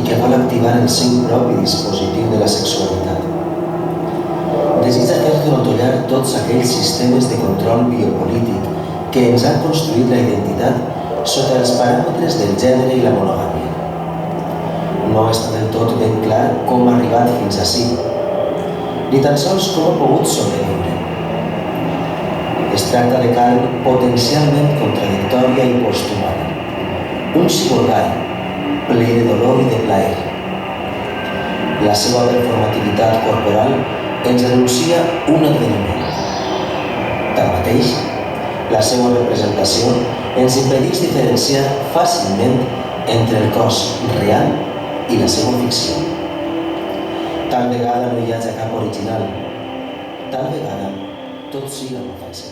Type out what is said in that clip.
i que vol activar el seu propi dispositiu de la sexualitat. Desitja fer trontollar tots aquells sistemes de control biopolític que ens han construït la identitat sota els paràmetres del gènere i la monogàmia. No està del tot ben clar com ha arribat fins ací, ni tan sols com ha pogut sobreviure. Es tracta de carn potencialment contradictòria i posthumana, un ciborgall ple de dolor i de plaer. La seva performativitat corporal ens anuncia un adveniment. Tanmateix, la seva representació ens impedeix diferenciar fàcilment entre el cos real i la seva ficció. Tal vegada no hi hagi cap original, tal vegada tot siga una falsedat.